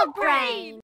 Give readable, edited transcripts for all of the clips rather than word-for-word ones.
Dog Brain!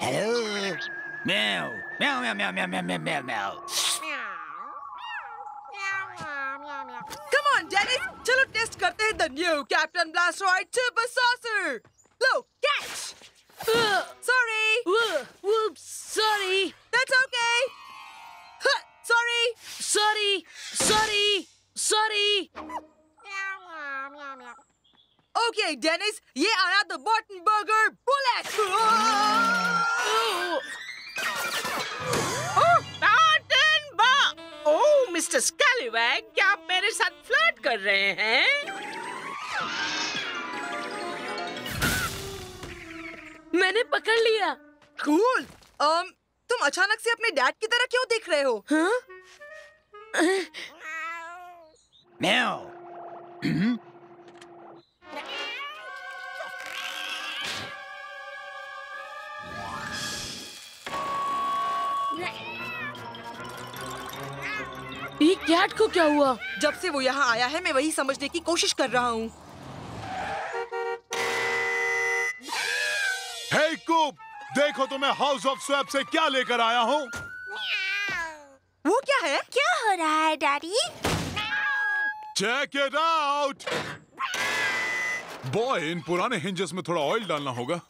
Hello? Meow. Meow, meow, meow, meow, meow, meow, meow, meow. Come on, Dennis! चलो test करते हैं the new Captain Blastoise Super Saucer. Low, catch! Sorry. Whoops! Sorry! That's okay. Sorry. Sorry! Sorry! Sorry! Okay, Dennis. ये आया the Button Burger Bullet. Oh, mister Scallywag, क्या आप मेरे साथ flirt कर रहे हैं? मैंने पकड़ लिया। Cool. तुम अचानक से अपने डैड की तरह क्यों दिख रहे हो? हाँ? Meow. ये कैट को क्या हुआ? जब से वो यहाँ आया है मैं वही समझने की कोशिश कर रहा हूँ। Hey कूप, देखो तो मैं हाउस ऑफ स्वैप से क्या लेकर आया हूँ। वो क्या है? क्या हो रहा है, daddy? Check it out. Boy, इन पुराने हिंजेस में थोड़ा ऑयल डालना होगा।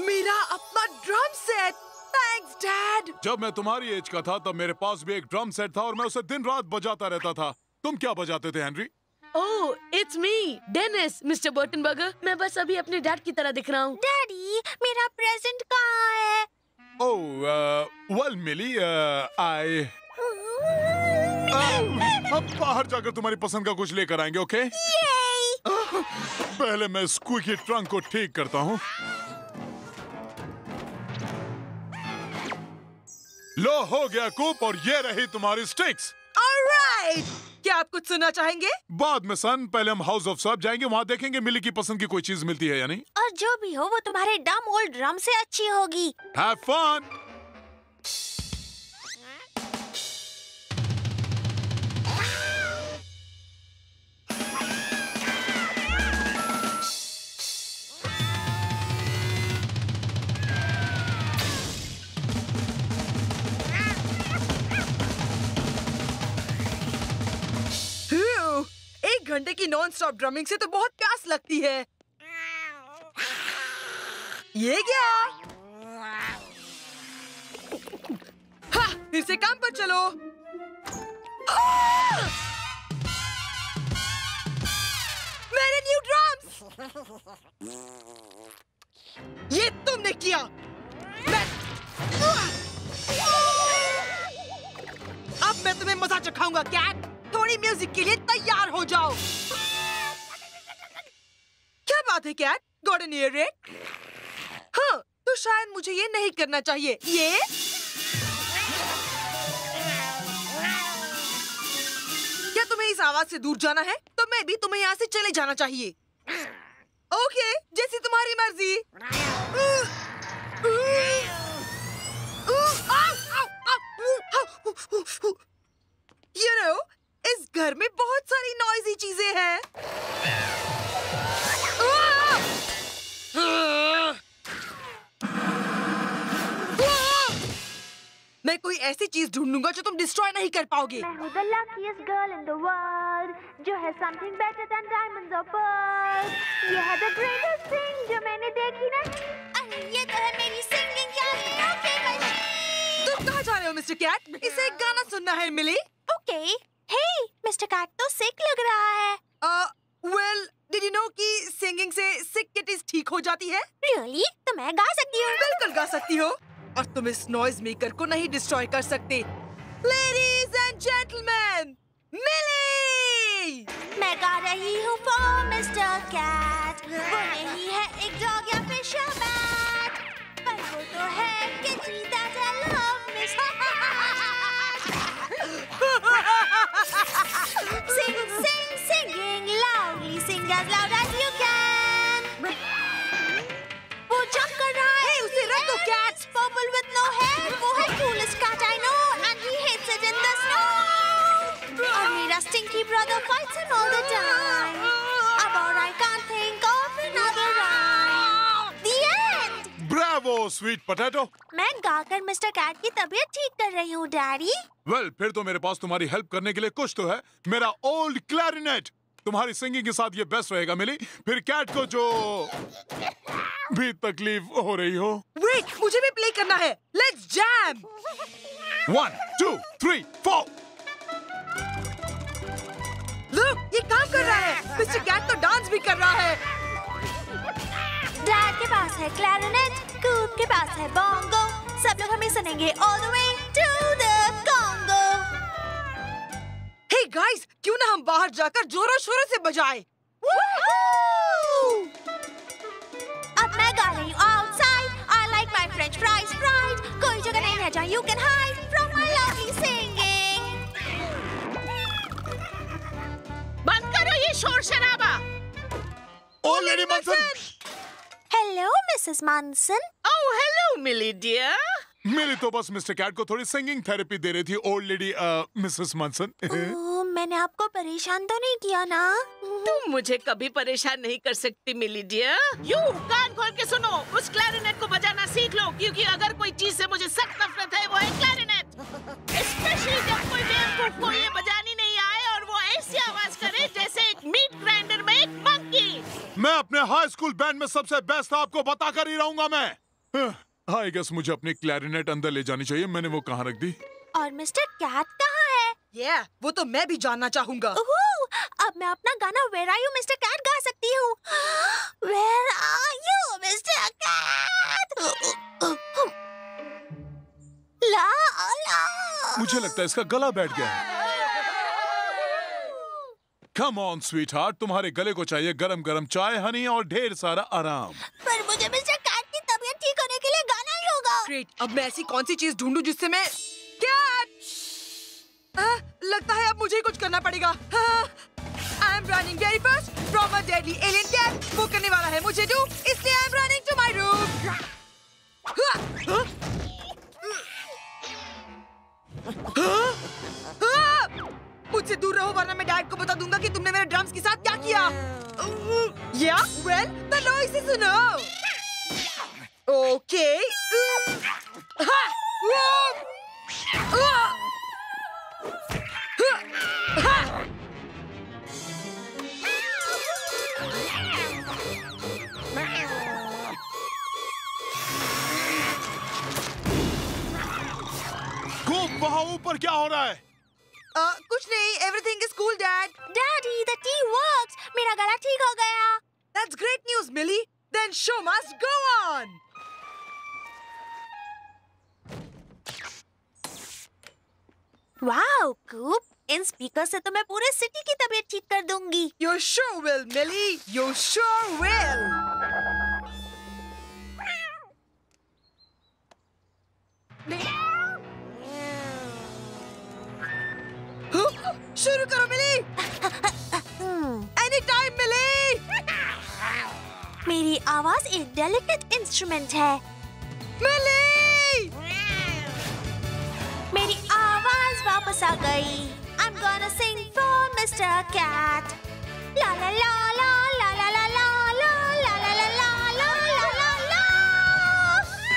मेरा अपना ड्रम सेट। Thanks dad. जब मैं तुम्हारी एज का था तब मेरे पास भी एक ड्रम सेट था और मैं उसे दिन रात बजाता रहता था। तुम क्या बजाते थे Henry? Oh, it's me, Dennis, mister Burtonburger. मैं बस अभी अपने डैड की तरह दिख रहा हूँ। डैडी, मेरा प्रेजेंट कहाँ है? ओह, वेल मिली, आई अब बाहर जाकर तुम्हारी पसंद का कुछ लेकर आएंगे, ओके? पहले मैं स्क्वीकी ट्रंक को ठीक करता हूँ। लो, हो गया कूप, और ये रही तुम्हारी स्टिक्स। ऑलराइट। क्या आप कुछ सुनना चाहेंगे? बाद में सन, पहले हम हाउस ऑफ स्वैप जाएंगे, वहाँ देखेंगे मिली की पसंद की कोई चीज मिलती है या नहीं। और जो भी हो वो तुम्हारे डम ओल्ड ड्रम से अच्छी होगी। Have fun. एक घंटे की नॉन स्टॉप ड्रमिंग से तो बहुत प्यास लगती है। ये क्या? हाँ, फिर से काम पर चलो। मेरे न्यू ड्रम्स! ये तुमने किया। अब मैं तुम्हें मजा चखाऊंगा, कैट। थोड़ी म्यूजिक के लिए तैयार हो जाओ। क्या बात है कैट? Got an earliness? हाँ, तो शायद मुझे ये नहीं करना चाहिए। ये क्या तुम्हें इस आवाज से दूर जाना है? तो मैं भी तुम्हें यहाँ से चले जाना चाहिए। ओके, जैसी तुम्हारी मर्जी। You know, इस घर में बहुत सारी नॉइजी चीजें हैं। मैं कोई ऐसी चीज ढूंढूंगा जो तुम डिस्ट्रॉय नहीं कर पाओगे। मैं हूँ the luckiest girl in the world. जो है something better than diamonds or pearls. ये है the greatest thing जो मैंने देखी ना. अरे ये तो है मेरी singing karaoke machine. तुम कहाँ जा रहे हो मिस्टर कैट? इसे एक गाना सुनना है मिली. Okay. Hey, Mr. Cat तो sick लग रहा है. Well, did you know कि singing से sick kitties ठीक हो जाती है? Really? तो मैं गा सकती हूँ. बिल्कुल गा सकती हो. और तुम इस नॉइज मेकर को नहीं डिस्ट्रॉय कर सकते. Ladies and gentlemen, मिली! मैं गा रही हूँ for Mr. Cat. वो नहीं है एक डॉग या फिर शबात, पर वो तो है kitty that I love, Mr. Sing, sing, singing loudly, sing as loud as you can. वो jump कर रहा है. Hey, उसे रख दो, cat. Purple with no hair. वो है coolest cat I know, and he hates it in the snow. और मेरा stinky brother fights him all the time. अब और I can't think of another rhyme. The end. Bravo sweet potato. मैं गाकर mister cat की तबीयत ठीक कर रही हूँ डैडी। वेल, फिर तो मेरे पास तुम्हारी हेल्प करने के लिए कुछ तो है। मेरा ओल्ड क्लैरिनेट। तुम्हारी सिंगिंग के साथ ये बेस्ट रहेगा मिली। फिर कैट को जो भी तकलीफ हो रही हो। वेट, मुझे भी प्ले करना है। Let's jam. 1 2 3 4। लुक, ये काम कर रहा है। मिस्टर कैट तो डांस भी कर रहा है। डैड के पास है क्लैरिनेट, कूप के पास है बोंगो, सब लोग हमें सुनेंगे all the way to the Congo। Hey guys, क्यों ना हम बाहर जाकर जोरों शोरों से बजाएं? अब मैं गा रही हूँ outside, I like my French fries fried, कोई जगह नहीं है जहाँ you can hide from my lovely singing। बंद करो ये शोर शराबा। Oh lady Manson. Hello, Mrs. Manson। Oh, hello, Millie dear। Millie तो बस मिस्टर कैट को थोड़ी सिंगिंग थेरेपी दे रही थी ओल्ड लेडी मिसेस मनसन। ओह, मैंने आपको परेशान तो नहीं किया ना? तुम मुझे कभी परेशान नहीं कर सकती मिली डियर। यू कान खोल के सुनो, उस क्लैरिनेट को बजाना सीख लो, क्योंकि अगर कोई चीज से मुझे सख्त नफरत है वो है क्लैरिनेट। स्पेशली जब कोई बेवकूफ को ये बजानी नहीं आए और वो ऐसी आवाज करे जैसे एक मीट ग्राइंडर में एक मंकी। मैं अपने हाई स्कूल बैंड में सबसे बेस्ट आपको बता कर ही रहूंगा मैं। आई गेस मुझे अपनी क्लैरिनेट अंदर ले जानी चाहिए। मैंने वो कहाँ रख दी? और मिस्टर कैट कहाँ है? वो तो मैं भी जानना चाहूंगा। अब मैं अपना गाना Where Are You Mr. Cat गा सकती हूँ। Where are you Mr. Cat? ला ला। मुझे लगता है इसका गला बैठ गया है। Come on, sweetheart, तुम्हारे गले को चाहिए गरम गरम चाय, हनी और ढेर सारा आराम। पर मुझे मिस्टर कैट की तबीयत ठीक होने के लिए गाना ही होगा। ग्रेट, अब मैं ऐसी कौन सी चीज ढूंढूं जिससे मैं कैट। लगता है अब मुझे ही कुछ करना पड़ेगा। I am running very fast from a deadly alien cat. वो करने वाला है मुझे डू, इसलिए I am running to my room. मुझसे दूर रहो वरना मैं डैड को बता दूंगा कि तुमने मेरे ड्रम्स के साथ क्या किया। या वेल, तो लो इसे सुनो। ओके। वहाँ ऊपर क्या हो रहा है? कुछ नहीं, everything is cool, Dad. Daddy, the tea works. मेरा गला ठीक हो गया। That's great news, Millie. Then show must go on. Wow, Coop, in speaker से तो मैं पूरे सिटी की तबीयत ठीक कर दूंगी। You sure will, Millie. You sure will. शुरू करो मिली। Anytime मिली। मेरी आवाज एक डेलिकेट इंस्ट्रूमेंट है। मिली। मेरी आवाज वापस आ गई। I'm gonna sing for Mr. Cat. La la la la la la la la la la la la la la la la la.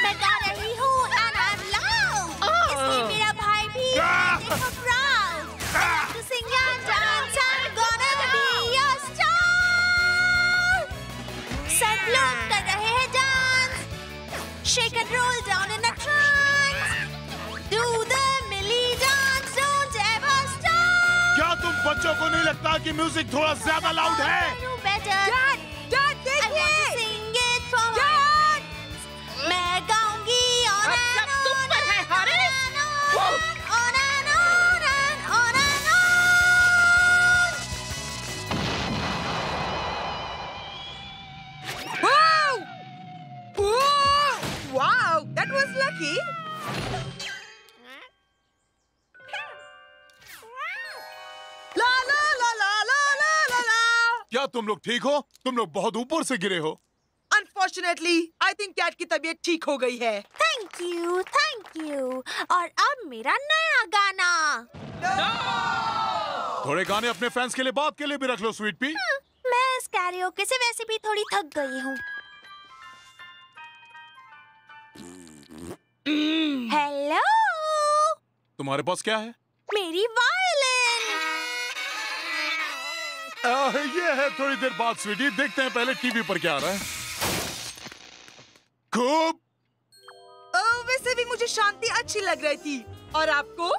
मैं गा रही हूँ and I'm loud. इसलिए मेरा भाई भी देखो proud. I love to sing and dance and God सब लोग कर रहे हैं dance. Shake and roll down in a trance. Do the Millie dance, don't ever stop. क्या तुम बच्चों को नहीं लगता कि म्यूजिक थोड़ा ज्यादा लाउड है? I know better. Dad, I want देखिए। to sing it for my Dad! मैं गाऊंगी on अब and सब तुम on पर है, and Haris. on and on and on and on. Wow! Whoa! Wow, that was lucky. La la la la la la la la. क्या तुम लोग ठीक हो? तुम लोग बहुत ऊपर से गिरे हो। Unfortunately, I think कैट की तबीयत ठीक हो गई है। Thank you, thank you. और अब मेरा नया गाना। थोड़े गाने अपने फैंस के लिए बात के लिए भी रख लो स्वीट पी। मैं इस कैरियोके से वैसे भी थोड़ी थक गई हूँ। हेलो, तुम्हारे पास क्या है? मेरी वायलिन। ये है थोड़ी देर बाद स्वीटी। देखते हैं पहले टीवी पर क्या आ रहा है। खूब। वैसे भी मुझे शांति अच्छी लग रही थी। और आपको?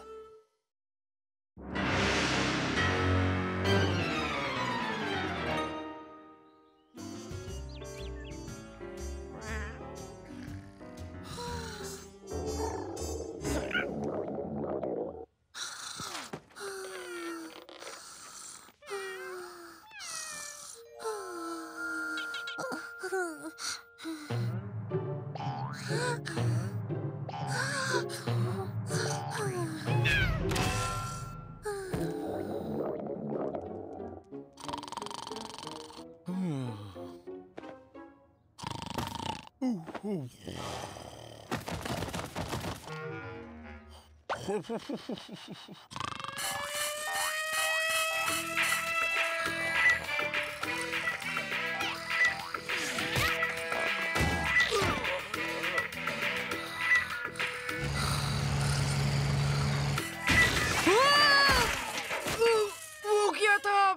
वो क्या था?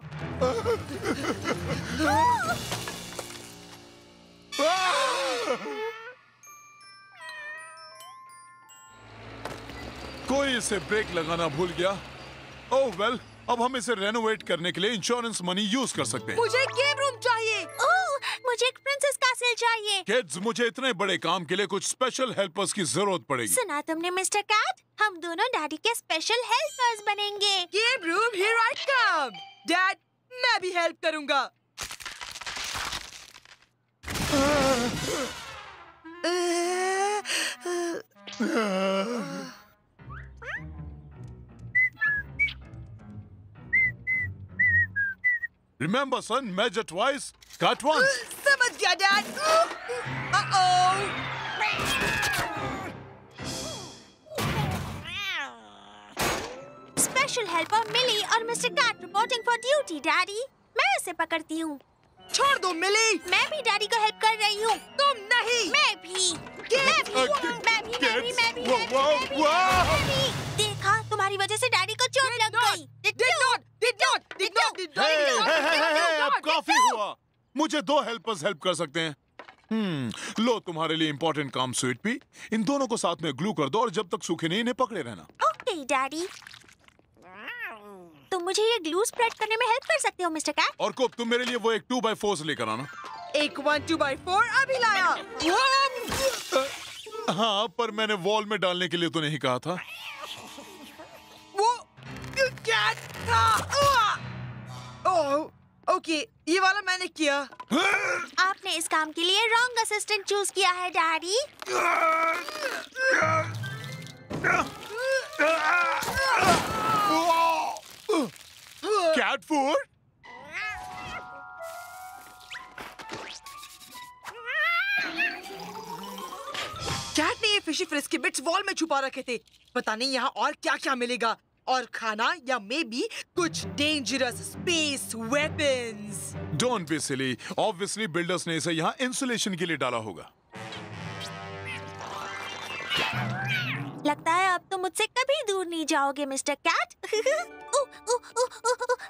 कोई इसे ब्रेक लगाना भूल गया। ओह वेल, अब हम इसे रेनोवेट करने के लिए इंश्योरेंस मनी यूज कर सकते हैं। मुझे गेम रूम चाहिए। ओह, मुझे एक प्रिंसेस कैसल चाहिए। किड्स, मुझे इतने बड़े काम के लिए कुछ स्पेशल हेल्पर्स की जरूरत पड़ेगी। सुना तुमने मिस्टर कैट? हम दोनों डैडी के स्पेशल हेल्पर्स बनेंगे। Game room, here I come. Dad, मैं भी हेल्प करूंगा। Remember son, measure twice, cut once. समझ गया dad. Uh-oh. Special helper Milly और mister cat reporting for duty daddy. मैं इसे पकड़ती हूँ। छोड़ दो मिली। मैं भी डैडी को हेल्प कर रही हूँ। तुम नहीं। मैं भी। देखा, तुम्हारी वजह से डैडी को चोट लग गई। Did not. अब काफी हुआ। मुझे 2 हेल्पर्स हेल्प कर सकते हैं। लो तुम्हारे लिए इम्पोर्टेंट काम स्वीट पी। इन दोनों को साथ में ग्लू कर दो और जब तक सूखे नहीं इन्हें पकड़े रहना। Okay daddy. तुम मुझे ये ग्लू स्प्रेड करने में हेल्प कर सकते हो मिस्टर कैट। और कोप, तुम मेरे लिए वो एक 2x4 लेकर आना। एक 1 2x4 अभी लाया। हाँ, पर मैंने वॉल में डालने के लिए तो नहीं कहा था। वो क्या था? ओह, ओके, ये वाला मैंने किया। आपने इस काम के लिए रॉन्ग असिस्टेंट चूज किया है डैडी। Cat food? कैट ने ये फिशी फ्रिज के बिट्स वॉल में छुपा रखे थे। पता नहीं यहाँ और क्या क्या मिलेगा। और खाना या मे बी कुछ dangerous space weapons. Don't be silly. Obviously builders ने इसे यहाँ इंसुलेशन के लिए डाला होगा। लगता है अब तो मुझसे कभी दूर नहीं जाओगे मिस्टर कैट।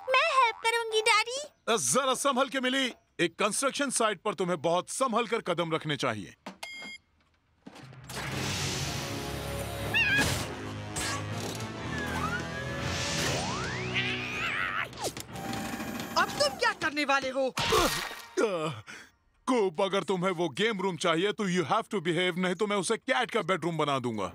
मैं हेल्प करूंगी डैडी। जरा संभल के मिली। एक कंस्ट्रक्शन साइट पर तुम्हें बहुत संभल कर कदम रखने चाहिए। अब तुम क्या करने वाले हो? कूप, अगर तुम्हें वो गेम रूम चाहिए तो यू हैव टू बिहेव, नहीं तो मैं उसे कैट का बेडरूम बना दूंगा।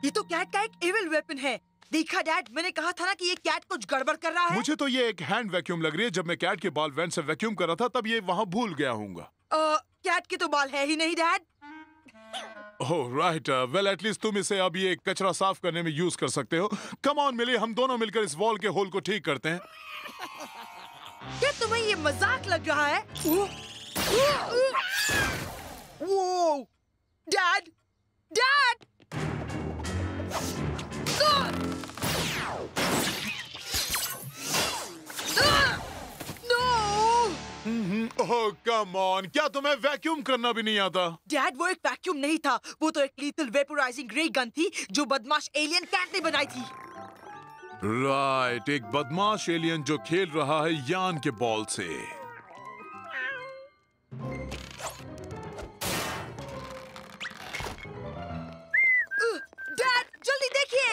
ये तो कैट का एक एविल वेपन है। देखा डैड, मैंने कहा था ना कि ये कैट कुछ गड़बड़ कर रहा है। मुझे तो ये एक हैंड वैक्यूम लग रही है। जब मैं कैट के बाल वैन से वैक्यूम कर रहा था तब ये वहां भूल गया हूँगा। कैट के तो बाल है ही नहीं dad. Oh right, well at least तुम इसे अब ये कचरा साफ करने में यूज कर सकते हो। कम ऑन मिली, हम दोनों मिलकर इस वॉल के होल को ठीक करते हैं। क्या तुम्हें ये मजाक लग रहा है? वो dad, dad! Oh come on, क्या तुम्हें वैक्यूम करना भी नहीं आता? डैड, वो एक वैक्यूम नहीं था, वो तो एक लीथल वेपोराइजिंग रे गन थी जो बदमाश एलियन कैट ने बनाई थी। राइट, एक बदमाश एलियन जो खेल रहा है यान के बॉल से। डैड, जल्दी देखिए।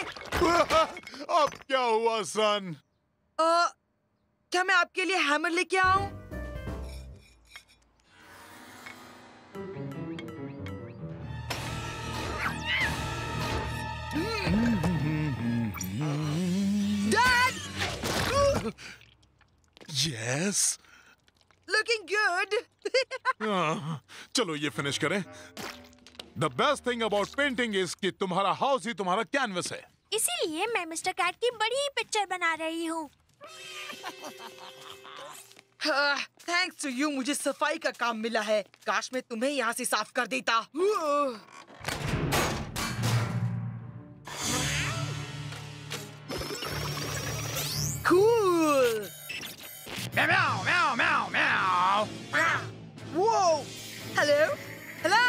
अब क्या हुआ सन? क्या मैं आपके लिए हैमर लेके आऊं? डैड! Yes, looking good. चलो ये फिनिश करें। The best thing about painting is कि तुम्हारा हाउस ही तुम्हारा कैनवस है। इसीलिए मैं मिस्टर कैट की बड़ी पिक्चर बना रही हूँ। थैंक्स टू यू मुझे सफाई का काम मिला है। काश मैं तुम्हें यहाँ से साफ कर देता। Cool. Meow, meow, meow, meow. Whoa. Hello. Hello.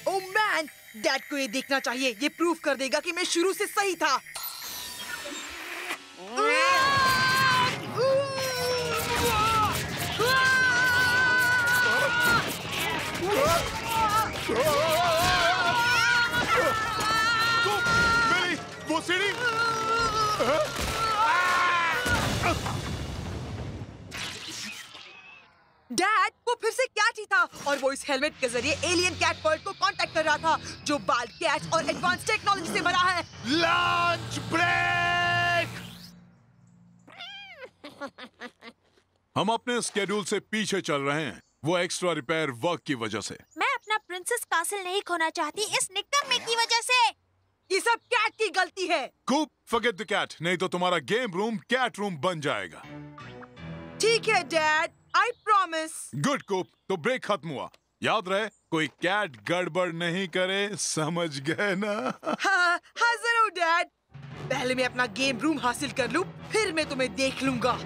Oh man, dad को ये देखना चाहिए। ये प्रूफ कर देगा कि मैं शुरू से सही था। मेरी वो सीढ़ी। डैड, वो फिर से कैट ही था और वो इस हेलमेट के जरिए एलियन कैट वर्ल्ड को कांटेक्ट कर रहा था जो बाल्ड कैट और एडवांस टेक्नोलॉजी से भरा है। Lunch break. हम अपने स्केड्यूल से पीछे चल रहे हैं, वो एक्स्ट्रा रिपेयर वर्क की वजह से। मैं अपना प्रिंसेस कासल नहीं खोना चाहती इस निकम्मे की वजह से। ये सब कैट की गलती है। कूप, फॉरगेट द कैट, नहीं तो तुम्हारा गेम रूम कैट रूम बन जाएगा। ठीक है डैड, आई प्रॉमिस। गुड कूप, तो ब्रेक खत्म हुआ। याद रहे, कोई कैट गड़बड़ नहीं करे, समझ गए ना? हाँ हाँ जरूर डैड। पहले मैं अपना गेम रूम हासिल कर लूं, फिर मैं तुम्हें देख लूंगा।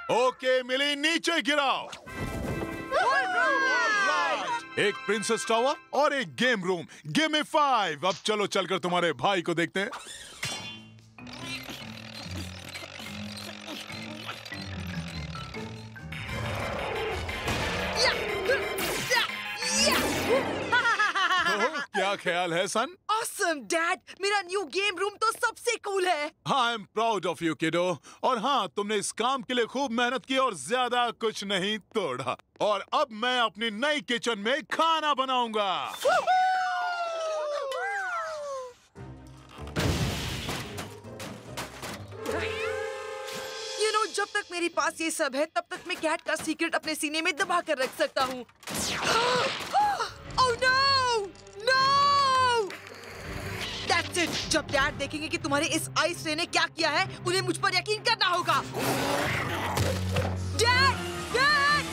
ओके मिली, नीचे गिराओ। एक प्रिंसेस टावर और एक गेम रूम। Give me 5। अब चलो चलकर तुम्हारे भाई को देखते हैं। क्या ख्याल है सन? Awesome, Dad! मेरा न्यू गेम रूम तो सबसे कूल है। हाँ, I am proud of you किडो। और हाँ, तुमने इस काम के लिए खूब मेहनत की और ज्यादा कुछ नहीं तोड़ा। और अब मैं अपनी नई किचन में खाना बनाऊंगा। जब तक मेरे पास ये सब है, तब तक मैं कैट का सीक्रेट अपने सीने में दबा कर रख सकता हूँ। Oh no! No! That's That's it. जब डैड देखेंगे कि तुम्हारे इस आइस रे ने क्या किया है, उन्हें मुझ पर यकीन करना होगा। डैड! डैड!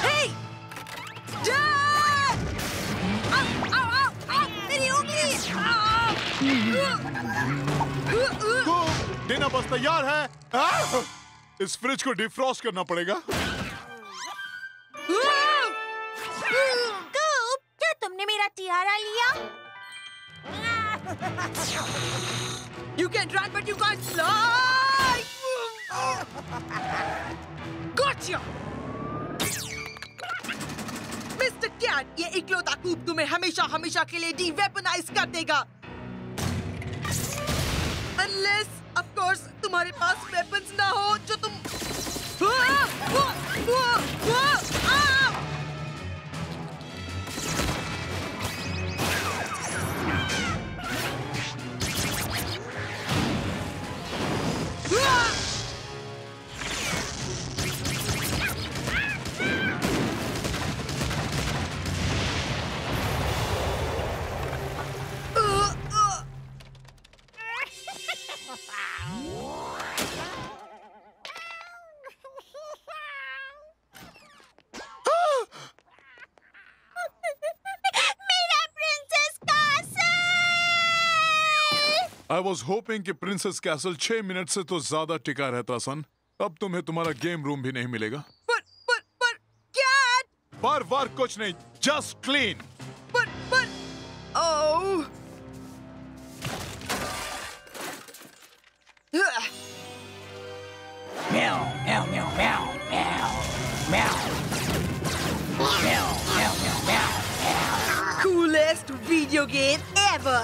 Hey! डैड! आओ, आओ, आओ, आओ, मेरी उंगली! डिनर बस तैयार है। इस फ्रिज को डिफ्रॉस्ट करना पड़ेगा। कूप, क्या तुमने मेरा टियारा लिया? You can run, but you can't fly. Gotcha. Mr. Cat, ये इकलौता कूप तुम्हें हमेशा के लिए डी-वेपनाइज कर देगा। Unless, of course, तुम्हारे पास weapons ना हो जो तुम I was hoping कि प्रिंसेस कैसल 6 मिनट से तो ज्यादा टिका रहता सन। अब तुम्हें तुम्हारा गेम रूम भी नहीं मिलेगा। पर Cat! बार बार कुछ नहीं, जस्ट क्लीन। पर oh! Meow, meow, meow, meow, meow, meow. Meow, meow, meow, meow, meow. Coolest video game ever!